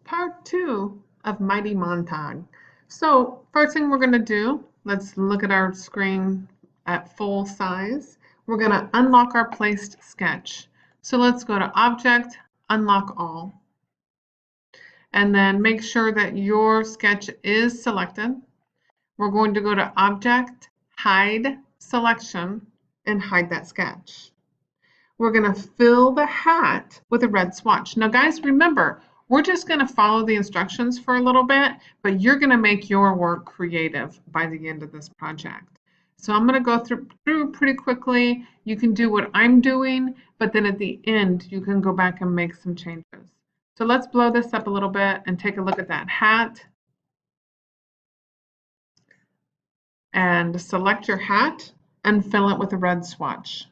part 2 of Mighty Montag. So first thing we're going to do, let's look at our screen at full size. We're going to unlock our placed sketch. So let's go to Object, Unlock All. And then make sure that your sketch is selected. We're going to go to Object, Hide Selection, and hide that sketch. We're going to fill the hat with a red swatch. Now guys, remember, we're just going to follow the instructions for a little bit, but you're going to make your work creative by the end of this project. So I'm going to go through pretty quickly. You can do what I'm doing, but then at the end, you can go back and make some changes. So let's blow this up a little bit and take a look at that hat. And select your hat and fill it with a red swatch.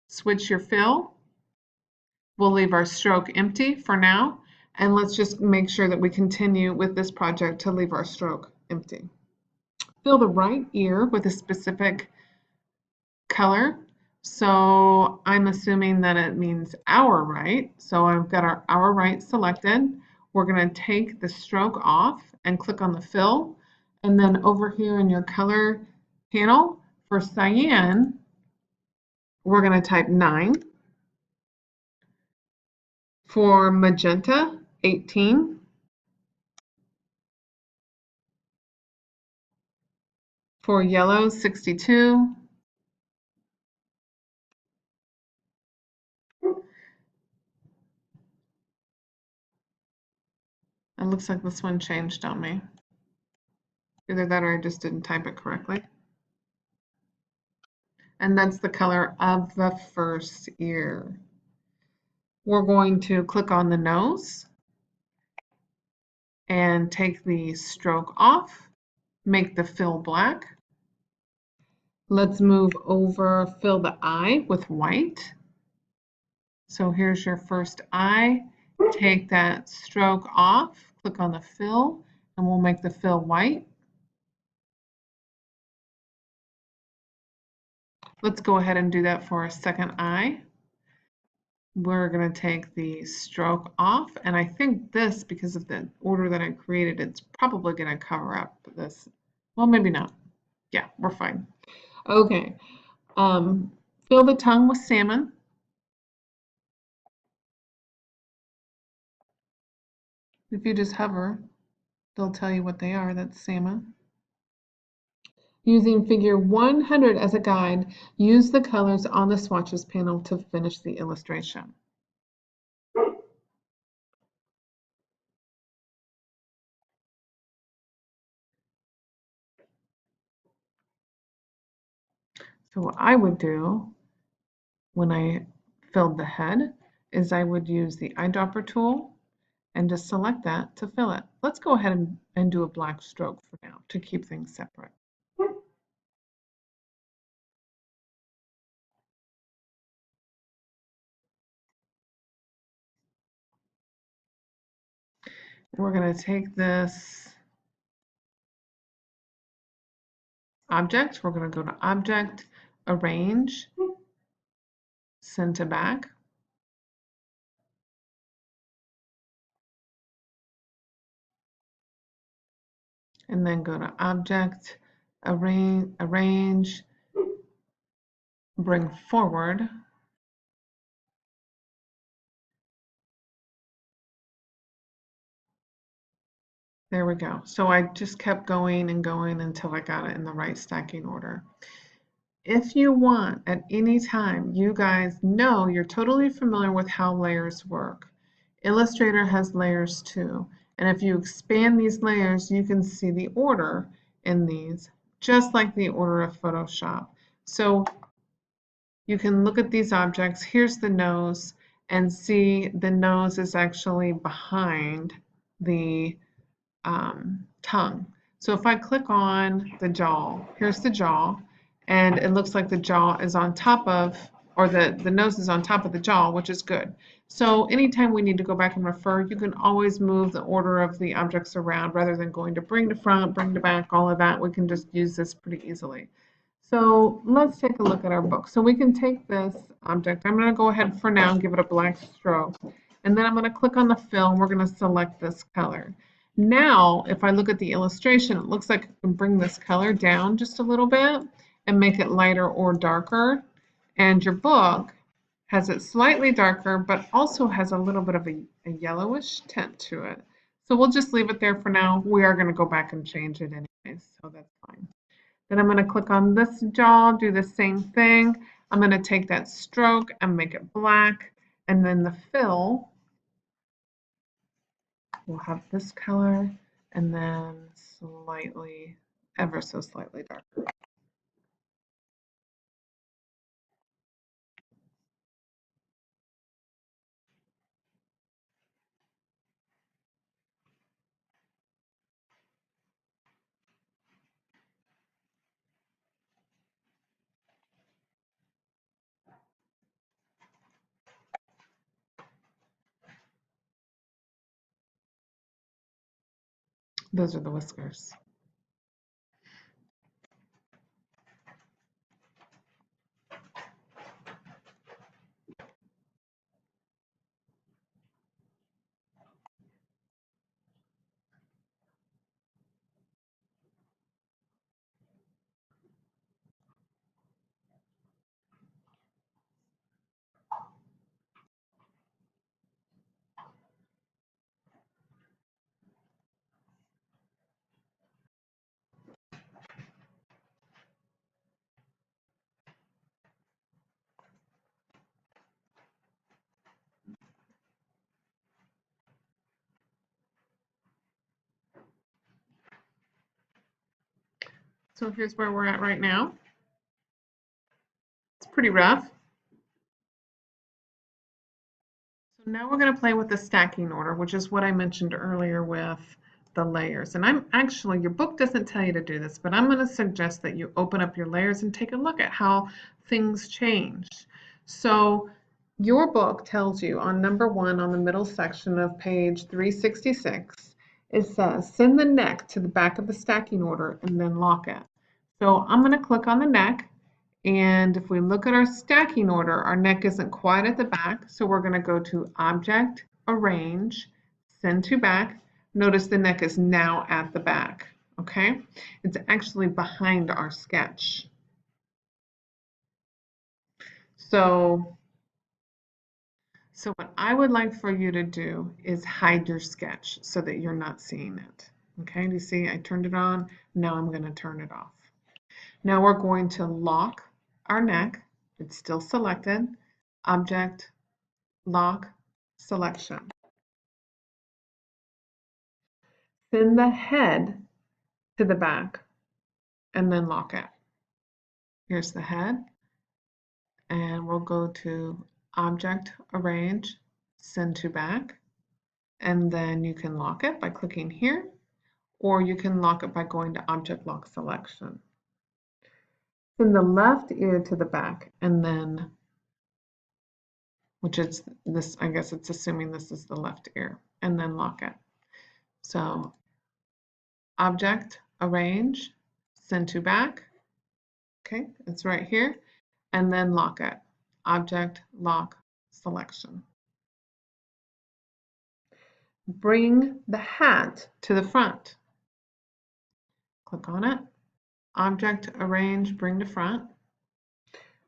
Switch your fill. We'll leave our stroke empty for now, and let's just make sure that we continue with this project to leave our stroke empty. Fill the right ear with a specific color. So I'm assuming that it means our right. So I've got our right selected. We're going to take the stroke off and click on the fill. And then over here in your color panel for cyan, we're going to type 9. For magenta, 18. For yellow, 62. It looks like this one changed on me. Either that or I just didn't type it correctly. And that's the color of the first ear. We're going to click on the nose and take the stroke off, make the fill black. Let's move over, fill the eye with white. So here's your first eye. Take that stroke off, click on the fill, and we'll make the fill white. Let's go ahead and do that for a second eye. We're going to take the stroke off, and I think this, because of the order that I created, it's probably going to cover up this. Well, maybe not. Yeah, we're fine. Okay. Fill the tongue with salmon. If you just hover, they'll tell you what they are. That's salmon. Using figure 100 as a guide, use the colors on the swatches panel to finish the illustration. So what I would do when I filled the head is I would use the eyedropper tool and just select that to fill it. Let's go ahead and do a black stroke for now to keep things separate. We're going to take this object, we're going to go to Object, Arrange, Send to Back. And then go to Object, Arrange, Bring Forward. There we go. So I just kept going and going until I got it in the right stacking order. If you want, at any time, you guys know you're totally familiar with how layers work. Illustrator has layers too. And if you expand these layers, you can see the order in these, just like the order of Photoshop. So you can look at these objects. Here's the nose, and see the nose is actually behind the tongue. So if I click on the jaw, here's the jaw, and it looks like the jaw is on top of, or the nose is on top of the jaw, which is good. So anytime we need to go back and refer, you can always move the order of the objects around rather than going to bring to front, bring to back, all of that. We can just use this pretty easily. So let's take a look at our book. So we can take this object. I'm going to go ahead for now and give it a black stroke. And then I'm going to click on the fill and we're going to select this color. Now, if I look at the illustration, it looks like I can bring this color down just a little bit and make it lighter or darker. And your book has it slightly darker, but also has a little bit of a yellowish tint to it. So we'll just leave it there for now. We are going to go back and change it anyways, so that's fine. Then I'm going to click on this jaw, do the same thing. I'm going to take that stroke and make it black. And then the fill, we'll have this color and then slightly, ever so slightly darker. Those are the whiskers. So here's where we're at right now. It's pretty rough. So now we're going to play with the stacking order, which is what I mentioned earlier with the layers. And I'm actually, your book doesn't tell you to do this, but I'm going to suggest that you open up your layers and take a look at how things change. So your book tells you on number 1 on the middle section of page 366, it says send the neck to the back of the stacking order and then lock it. So I'm going to click on the neck. And if we look at our stacking order, our neck isn't quite at the back, so we're going to go to Object, Arrange, Send to Back. Notice the neck is now at the back, okay? It's actually behind our sketch. So what I would like for you to do is hide your sketch so that you're not seeing it. Okay, do you see I turned it on? Now I'm going to turn it off. Now we're going to lock our neck. It's still selected. Object, Lock, Selection. Send the head to the back and then lock it. Here's the head. And we'll go to Object, Arrange, Send to Back. And then you can lock it by clicking here, or you can lock it by going to Object Lock Selection. Send the left ear to the back and then, which is this, I guess it's assuming this is the left ear, and then lock it. So Object, Arrange, Send to Back. Okay, it's right here. And then lock it. Object, Lock, Selection. Bring the hat to the front. Click on it. Object, Arrange, Bring to Front.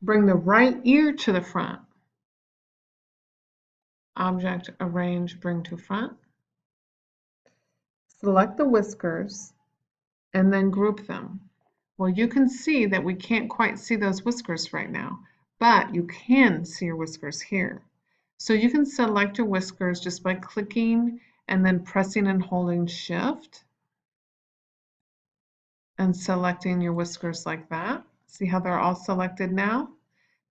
Bring the right ear to the front. Object, Arrange, Bring to Front. Select the whiskers and then group them. Well, you can see that we can't quite see those whiskers right now, but you can see your whiskers here. So you can select your whiskers just by clicking and then pressing and holding Shift and selecting your whiskers like that. See how they're all selected now?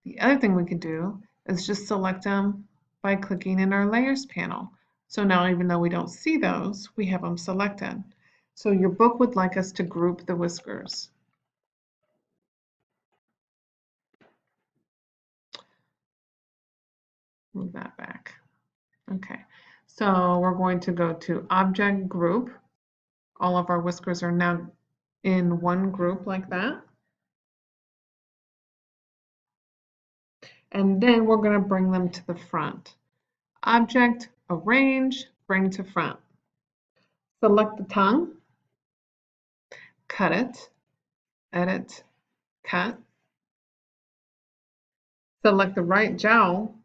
The other thing we could do is just select them by clicking in our Layers panel. So now even though we don't see those, we have them selected. So your book would like us to group the whiskers. Move that back. Okay, so we're going to go to Object Group. All of our whiskers are now in one group like that. And then we're going to bring them to the front. Object, arrange, bring to front. Select the tongue, cut it, edit, cut. Select the right jowl,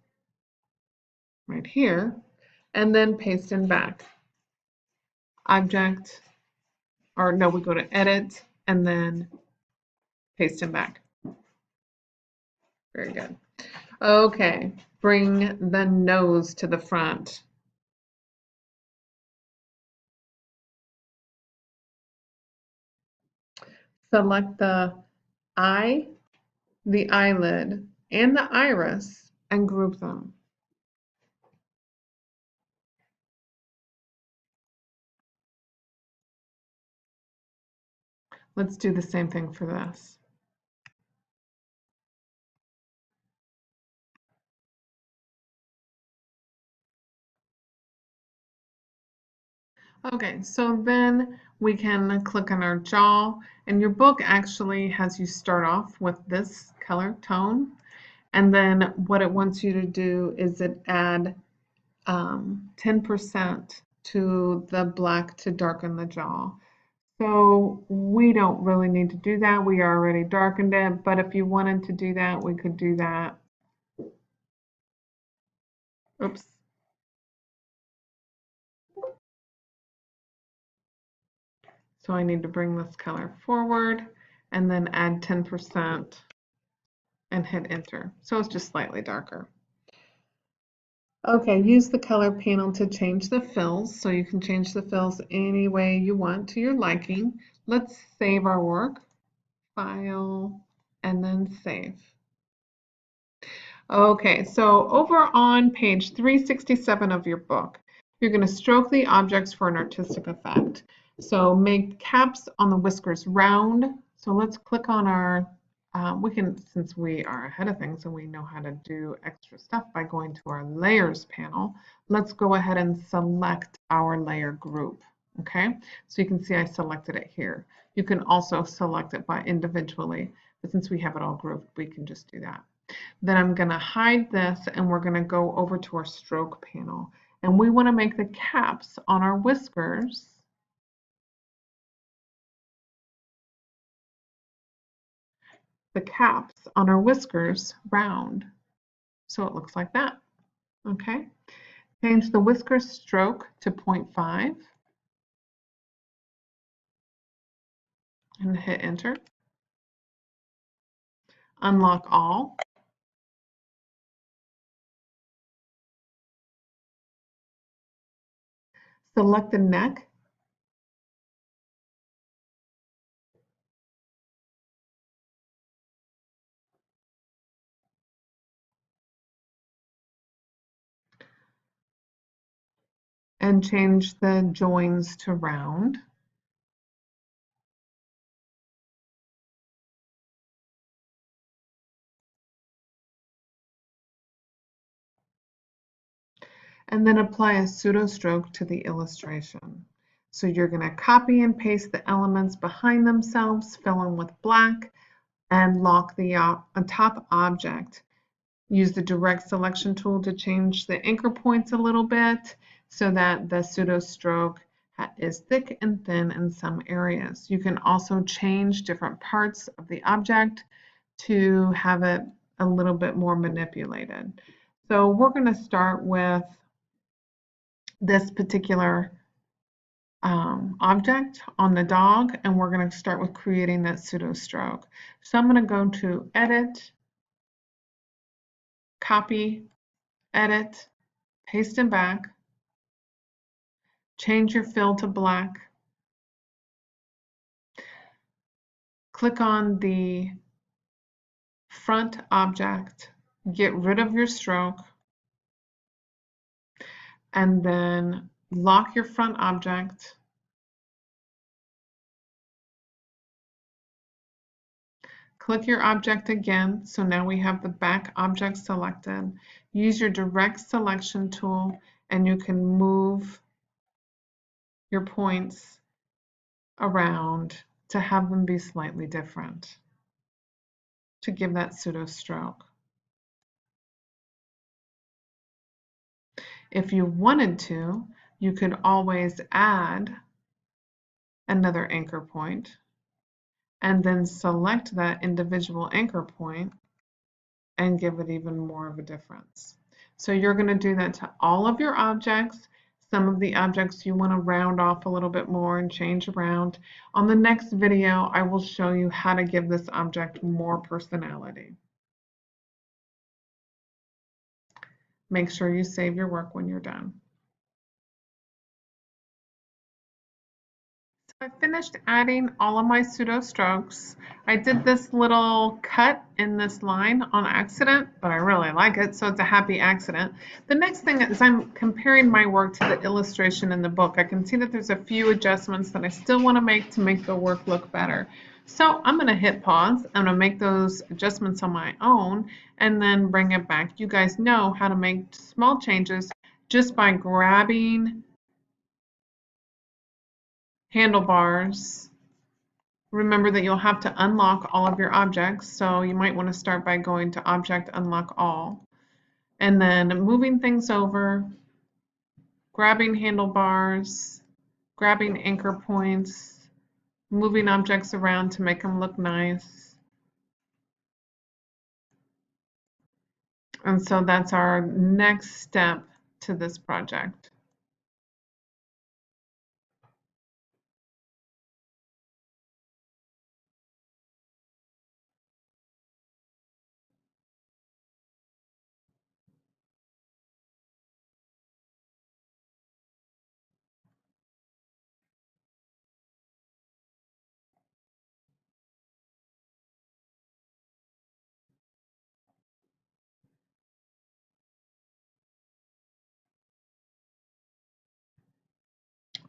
right here, and then paste in back. Object, or no, we go to edit and then paste in back. Very good. Okay, bring the nose to the front. Select the eye, the eyelid, and the iris and group them. Let's do the same thing for this. Okay, so then we can click on our jaw, and your book actually has you start off with this color tone, and then what it wants you to do is it add 10% to the black to darken the jaw. So we don't really need to do that. We already darkened it, but if you wanted to do that, we could do that. Oops. So I need to bring this color forward and then add 10% and hit enter. So it's just slightly darker. Okay, use the color panel to change the fills. So you can change the fills any way you want to your liking. Let's save our work, file, and then save. Okay, so over on page 367 of your book, you're going to stroke the objects for an artistic effect. So make caps on the whiskers round. So let's click on our, we can, since we are ahead of things and we know how to do extra stuff by going to our layers panel, let's go ahead and select our layer group. Okay, so you can see I selected it here. You can also select it by individually, but since we have it all grouped, we can just do that. Then I'm going to hide this and we're going to go over to our stroke panel. And we want to make the caps on our whiskers round. So it looks like that. Okay. Change the whisker stroke to 0.5 and hit enter. Unlock all. Select the neck. And change the joins to round. And then apply a pseudo stroke to the illustration. So you're going to copy and paste the elements behind themselves, fill in with black, and lock the top object. Use the direct selection tool to change the anchor points a little bit so that the pseudo stroke is thick and thin in some areas. You can also change different parts of the object to have it a little bit more manipulated. So we're going to start with this particular object on the dog, and we're going to start with creating that pseudo stroke. So I'm going to go to edit, copy, edit, paste and back, change your fill to black, click on the front object, get rid of your stroke, and then lock your front object, click your object again, so now we have the back object selected. Use your direct selection tool and you can move your points around to have them be slightly different to give that pseudo stroke. If you wanted to, you could always add another anchor point and then select that individual anchor point and give it even more of a difference. So you're going to do that to all of your objects. Some of the objects you want to round off a little bit more and change around. On the next video, I will show you how to give this object more personality. Make sure you save your work when you're done. I finished adding all of my pseudo strokes. I did this little cut in this line on accident, but I really like it, so it's a happy accident. The next thing is I'm comparing my work to the illustration in the book. I can see that there's a few adjustments that I still want to make the work look better. So I'm going to hit pause. I'm going to make those adjustments on my own and then bring it back. You guys know how to make small changes just by grabbing handlebars. Remember that you'll have to unlock all of your objects, so you might want to start by going to Object Unlock All, and then moving things over, grabbing handlebars, grabbing anchor points, moving objects around to make them look nice. And so that's our next step to this project.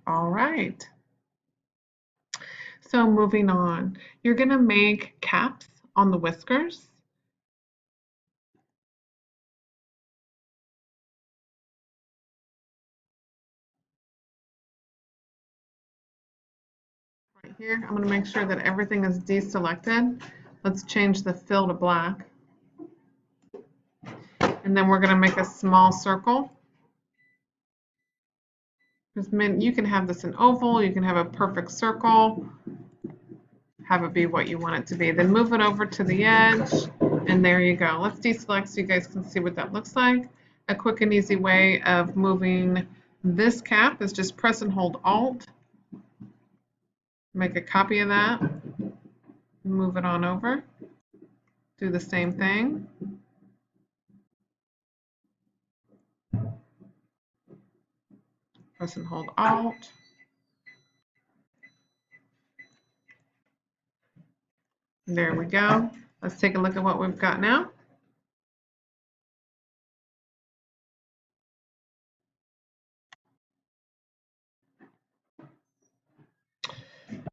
All right. So moving on, you're going to make caps on the whiskers. Right here, I'm going to make sure that everything is deselected. Let's change the fill to black. And then we're going to make a small circle. You can have this an oval, you can have a perfect circle, have it be what you want it to be. Then move it over to the edge, and there you go. Let's deselect so you guys can see what that looks like. A quick and easy way of moving this cap is just press and hold Alt, make a copy of that, move it on over, do the same thing. Press and hold Alt. There we go. Let's take a look at what we've got now.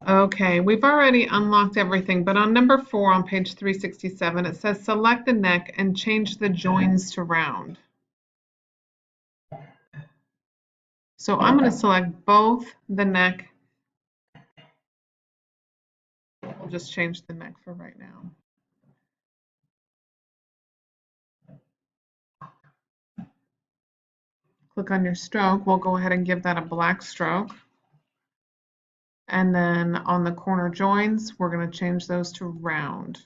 Okay, we've already unlocked everything, but on number 4 on page 367, it says select the neck and change the joins to round. So I'm going to select both the neck. We'll just change the neck for right now. Click on your stroke. We'll go ahead and give that a black stroke. And then on the corner joins, we're going to change those to round.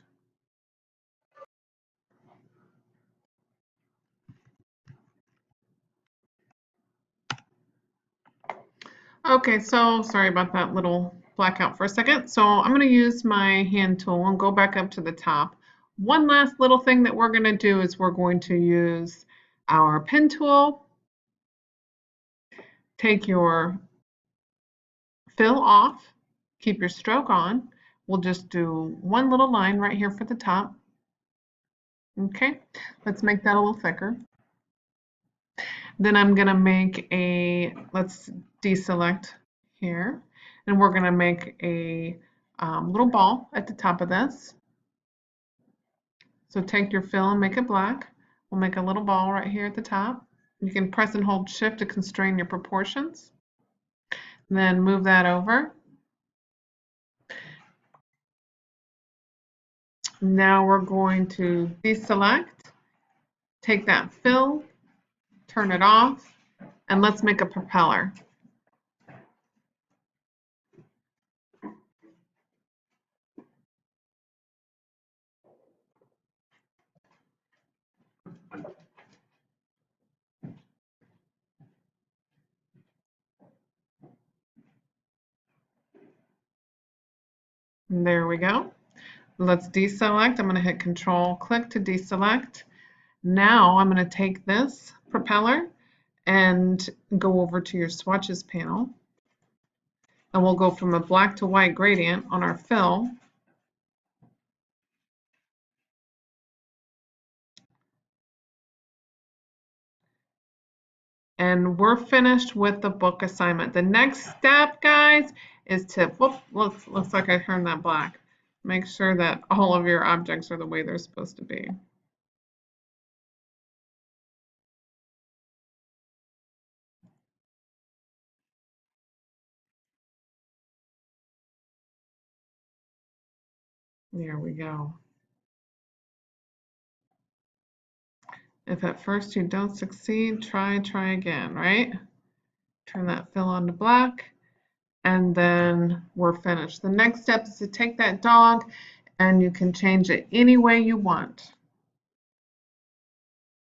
Okay, so sorry about that little blackout for a second. So I'm going to use my hand tool and go back up to the top. One last little thing that we're going to do is we're going to use our pen tool. Take your fill off, keep your stroke on. We'll just do one little line right here for the top. Okay, let's make that a little thicker. Then I'm going to make let's deselect here, and we're going to make a little ball at the top of this. So take your fill and make it black. We'll make a little ball right here at the top. You can press and hold Shift to constrain your proportions. Then move that over. Now we're going to deselect, take that fill, turn it off, And let's make a propeller. And there we go. Let's deselect. I'm going to hit Control click to deselect. Now I'm going to take this propeller and go over to your swatches panel. And we'll go from a black to white gradient on our fill. And we're finished with the book assignment. The next step, guys, is to, whoop, looks like I turned that black. Make sure that all of your objects are the way they're supposed to be. There we go. If at first you don't succeed, try again, right? Turn that fill on to black, and then we're finished. The next step is to take that dog and you can change it any way you want.